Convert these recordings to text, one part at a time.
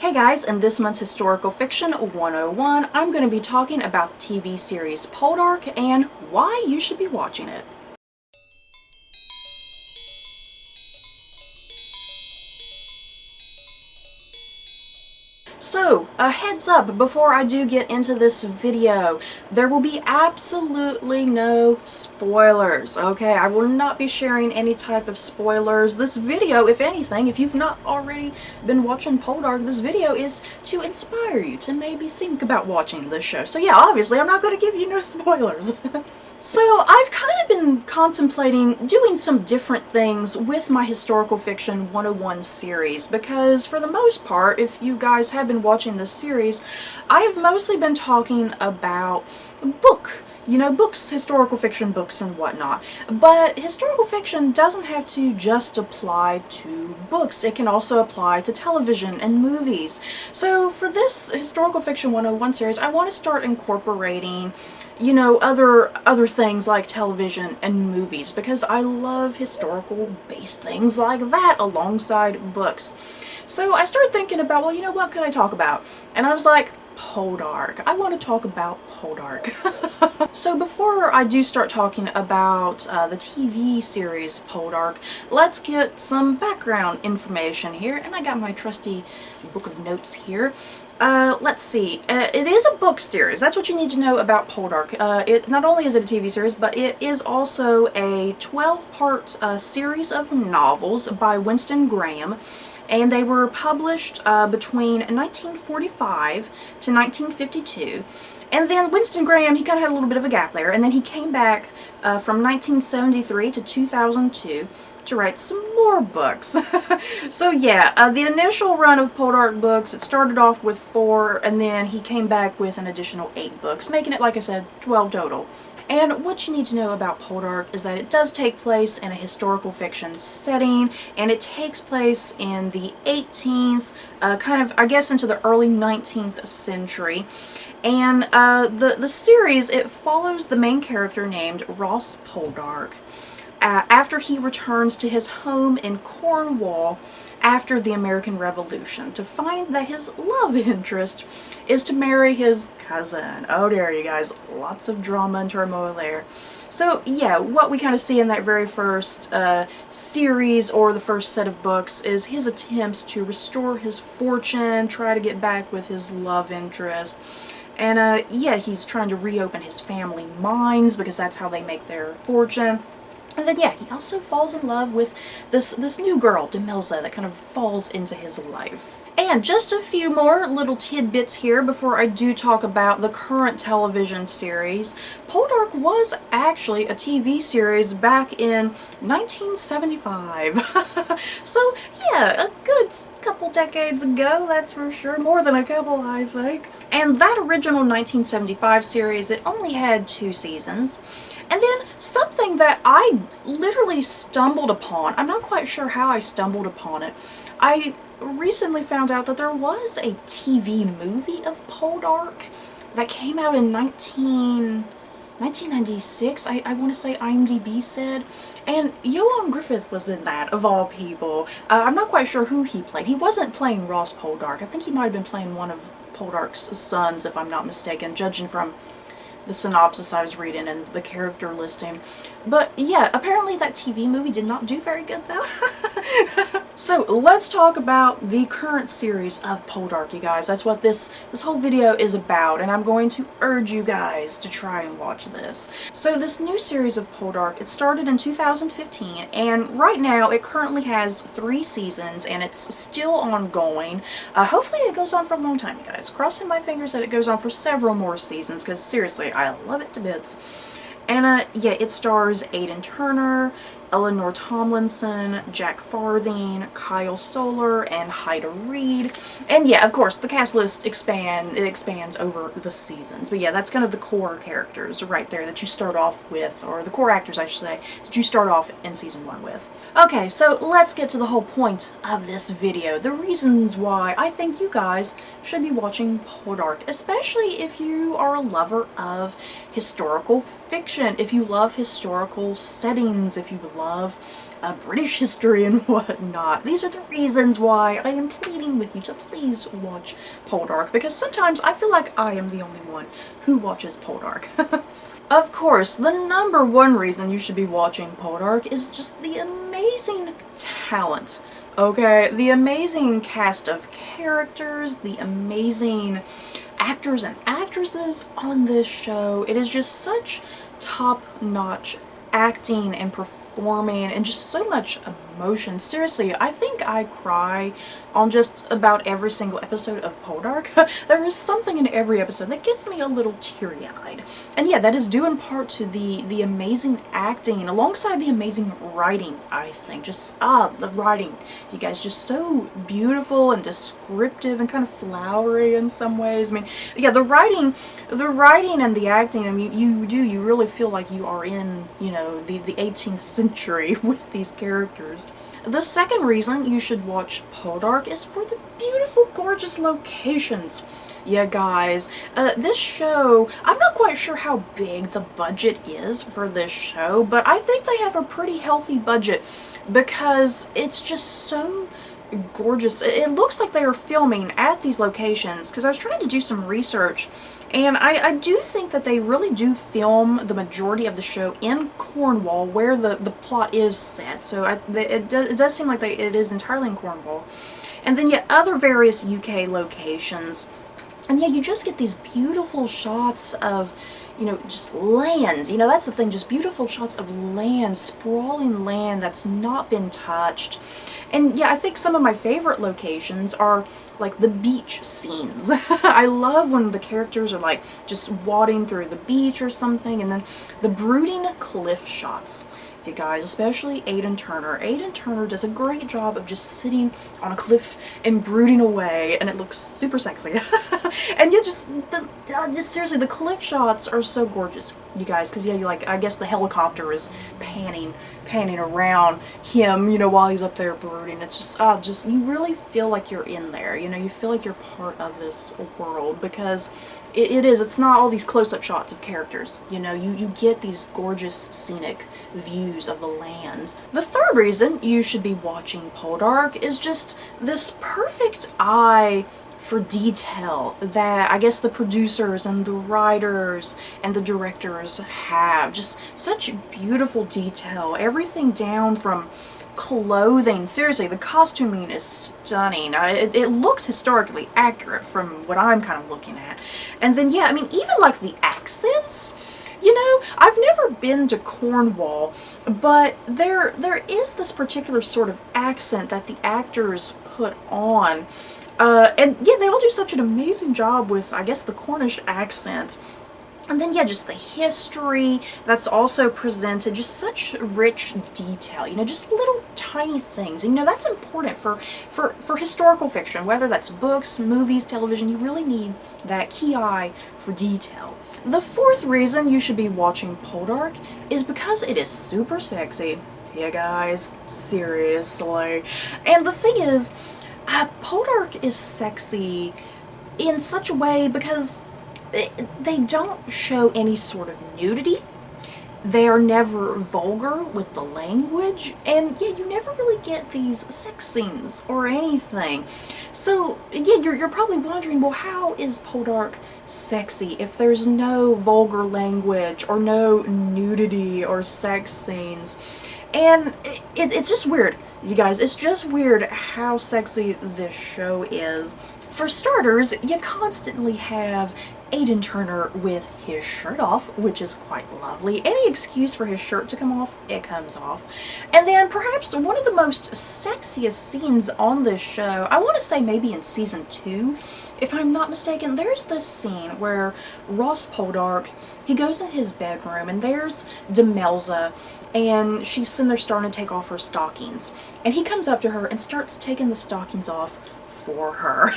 Hey guys, in this month's Historical Fiction 101, I'm going to be talking about the TV series Poldark and why you should be watching it. So, a heads up before I do get into this video, there will be absolutely no spoilers, okay? I will not be sharing any type of spoilers. This video, if anything, if you've not already been watching Poldark, this video is to inspire you to maybe think about watching this show. So yeah, obviously I'm not going to give you no spoilers. So I've kind of been contemplating doing some different things with my Historical Fiction 101 series because for the most part, if you guys have been watching this series, I have mostly been talking about books, historical fiction books and whatnot. But historical fiction doesn't have to just apply to books. It can also apply to television and movies. So for this Historical Fiction 101 series, I want to start incorporating other things like television and movies because I love historical based things like that alongside books. So I started thinking about, well, what could I talk about? And I was like, Poldark. I want to talk about Poldark. So before I do start talking about the TV series Poldark, let's get some background information here. And I got my trusty book of notes here. Let's see. It is a book series. That's what you need to know about Poldark. It not only is it a TV series, but it is also a 12-part series of novels by Winston Graham. And they were published between 1945 to 1952. And then Winston Graham, he kind of had a little bit of a gap there, and then he came back from 1973 to 2002 to write some more books. So yeah, the initial run of Poldark books, it started off with 4, and then he came back with an additional 8 books, making it, like I said, 12 total. And what you need to know about Poldark is that it does take place in a historical fiction setting, and it takes place in the 18th, kind of, I guess, into the early 19th century. And the series, it follows the main character named Ross Poldark after he returns to his home in Cornwall after the American Revolution to find that his love interest is to marry his cousin. Oh dear, you guys, lots of drama and turmoil there. So yeah, what we kind of see in that very first series, or the first set of books, is his attempts to restore his fortune, try to get back with his love interest. And yeah, he's trying to reopen his family mines because that's how they make their fortune. And then yeah, he also falls in love with this new girl, Demelza, that kind of falls into his life. And just a few more little tidbits here before I do talk about the current television series. Poldark was actually a TV series back in 1975. So yeah, a good couple decades ago, that's for sure. More than a couple, I think. And that original 1975 series, it only had 2 seasons. And then something that I literally stumbled upon, I'm not quite sure how I stumbled upon it, I recently found out that there was a TV movie of Poldark that came out in 1996, I want to say IMDb said, and Ioan Gruffudd was in that, of all people. I'm not quite sure who he played. He wasn't playing Ross Poldark. I think he might have been playing one of Poldark's sons, if I'm not mistaken, judging from the synopsis I was reading and the character listing. But yeah, apparently that TV movie did not do very good though. So let's talk about the current series of Poldark, you guys. That's what this whole video is about, and I'm going to urge you guys to try and watch this. So this new series of Poldark, it started in 2015, and right now it currently has 3 seasons, and it's still ongoing. Hopefully it goes on for a long time, you guys. Crossing my fingers that it goes on for several more seasons, because seriously, I love it to bits. And yeah, it stars Aidan Turner, Eleanor Tomlinson, Jack Farthing, Kyle Solar, and Haida Reed. And yeah, of course, the cast list expands over the seasons. But yeah, that's kind of the core characters right there that you start off with, or the core actors, I should say, that you start off in season 1 with. Okay, so let's get to the whole point of this video. The reasons why I think you guys should be watching Poldark, especially if you are a lover of historical fiction, if you love historical settings, if you love British history and whatnot. These are the reasons why I am pleading with you to please watch Poldark, because sometimes I feel like I am the only one who watches Poldark. Of course, the number one reason you should be watching Poldark is just the amazing talent. Okay, the amazing cast of characters, the amazing actors and actresses on this show. It is just such top-notch acting and performing and just so much emotion. Seriously, I think I cry on just about every single episode of Poldark. There is something in every episode that gets me a little teary-eyed. And yeah, that is due in part to the amazing acting alongside the amazing writing, I think. Just, the writing, you guys, just so beautiful and descriptive and kind of flowery in some ways. I mean, yeah, the writing and the acting, I mean, you really feel like you are in, you know, the 18th century with these characters. The second reason you should watch Poldark is for the beautiful, gorgeous locations. Yeah, guys, this show, I'm not quite sure how big the budget is for this show, but I think they have a pretty healthy budget because it's just so gorgeous. It looks like they are filming at these locations, because I was trying to do some research, and I do think that they really do film the majority of the show in Cornwall, where the plot is set. So it does seem like it is entirely in Cornwall. And then yet other various UK locations. And yeah, you just get these beautiful shots of, you know, just land. You know, that's the thing, just beautiful shots of land, sprawling land that's not been touched. And yeah, I think some of my favorite locations are like the beach scenes. I love when the characters are like just wading through the beach or something, and then the brooding cliff shots. You guys, especially Aidan Turner. Aidan Turner does a great job of just sitting on a cliff and brooding away, and it looks super sexy. And yeah, just seriously, the cliff shots are so gorgeous, you guys, because yeah, I guess the helicopter is panning around him, you know, while he's up there brooding. It's just you really feel like you're in there, you know, you feel like you're part of this world, because it's not all these close-up shots of characters, you know, you get these gorgeous scenic views of the land. The third reason you should be watching Poldark is just this perfect eye for detail that I guess the producers and the writers and the directors have. Just such beautiful detail. Everything down from clothing. Seriously, the costuming is stunning. It looks historically accurate from what I'm kind of looking at. And then yeah, I mean, even like the accents. You know, I've never been to Cornwall, but there is this particular sort of accent that the actors put on. And yeah, they all do such an amazing job with, I guess, the Cornish accent. And then yeah, just the history that's also presented, just such rich detail, you know, just little tiny things. And, you know, that's important for historical fiction, whether that's books, movies, television. You really need that key eye for detail. The fourth reason you should be watching Poldark is because it is super sexy. Yeah, guys, seriously. And the thing is, Poldark is sexy in such a way because they don't show any sort of nudity. They are never vulgar with the language, and yeah, you never really get these sex scenes or anything. So yeah, you're probably wondering, well, how is Poldark sexy if there's no vulgar language or no nudity or sex scenes? And it's just weird, you guys. It's just weird how sexy this show is. For starters, you constantly have Aidan Turner with his shirt off, which is quite lovely. Any excuse for his shirt to come off, it comes off. And then perhaps one of the most sexiest scenes on this show, I want to say maybe in season 2, if I'm not mistaken, there's this scene where Ross Poldark, he goes in his bedroom and there's Demelza, and she's sitting there starting to take off her stockings. And he comes up to her and starts taking the stockings off for her.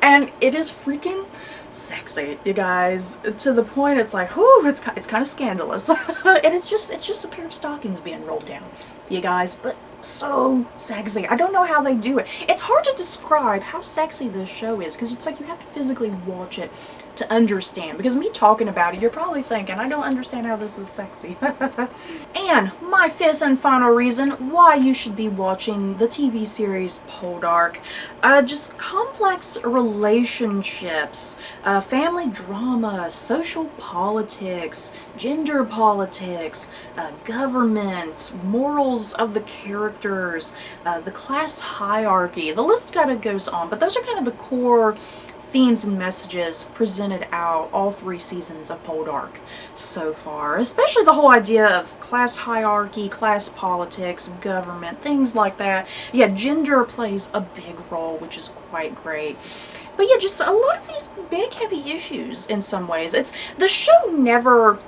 And it is freaking sexy, you guys, to the point it's like, whoo, it's kind of scandalous. And it's just a pair of stockings being rolled down, you guys, but so sexy. I don't know how they do it. It's hard to describe how sexy this show is, because it's like you have to physically watch it to understand, because me talking about it, you're probably thinking, I don't understand how this is sexy. And my fifth and final reason why you should be watching the TV series Poldark. Just complex relationships, family drama, social politics, gender politics, government, morals of the characters, the class hierarchy. The list kind of goes on, but those are kind of the core themes and messages presented out all 3 seasons of Poldark so far. Especially the whole idea of class hierarchy, class politics, government, things like that. Yeah, gender plays a big role, which is quite great. But yeah, just a lot of these big, heavy issues in some ways. The show never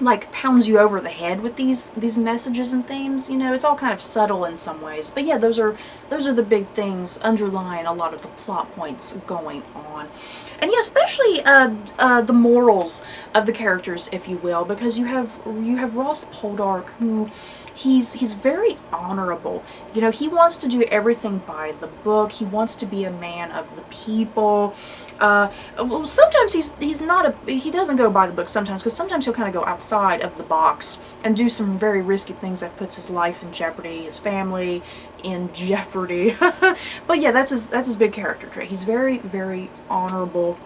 like pounds you over the head with these messages and themes, you know. It's all kind of subtle in some ways, but yeah, those are the big things underlying a lot of the plot points going on. And yeah, especially the morals of the characters, if you will, because you have Ross Poldark, who he's very honorable. You know, he wants to do everything by the book. He wants to be a man of the people. Well, sometimes he doesn't go by the book sometimes, because sometimes he'll kind of go outside of the box and do some very risky things that puts his life in jeopardy, his family in jeopardy. But yeah, that's his big character trait. He's very, very honorable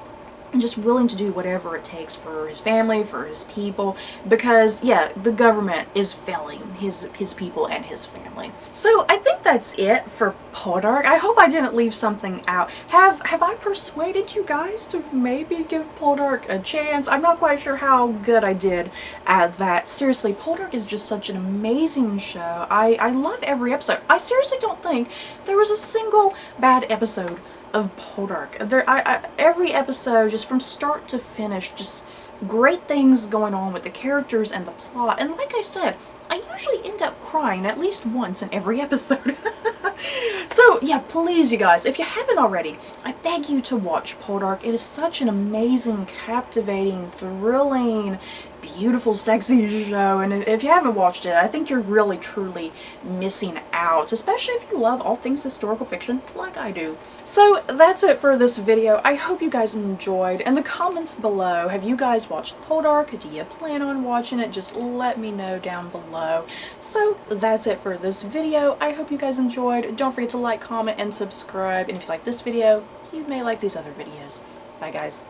and just willing to do whatever it takes for his family, for his people, because yeah, the government is failing his people and his family. So I think that's it for Poldark. I hope I didn't leave something out. Have I persuaded you guys to maybe give Poldark a chance? I'm not quite sure how good I did at that. Seriously, Poldark is just such an amazing show. I love every episode. I seriously don't think there was a single bad episode of Poldark. Every episode, just from start to finish, just great things going on with the characters and the plot. And like I said, I usually end up crying at least once in every episode. So yeah, please you guys, if you haven't already, I beg you to watch Poldark. It is such an amazing, captivating, thrilling, beautiful, sexy show, and if you haven't watched it, I think you're really truly missing out, especially if you love all things historical fiction like I do. So that's it for this video. I hope you guys enjoyed. In the comments below, have you guys watched Poldark? Do you plan on watching it? Just let me know down below. So that's it for this video. I hope you guys enjoyed. Don't forget to like, comment, and subscribe, and if you like this video, you may like these other videos. Bye guys.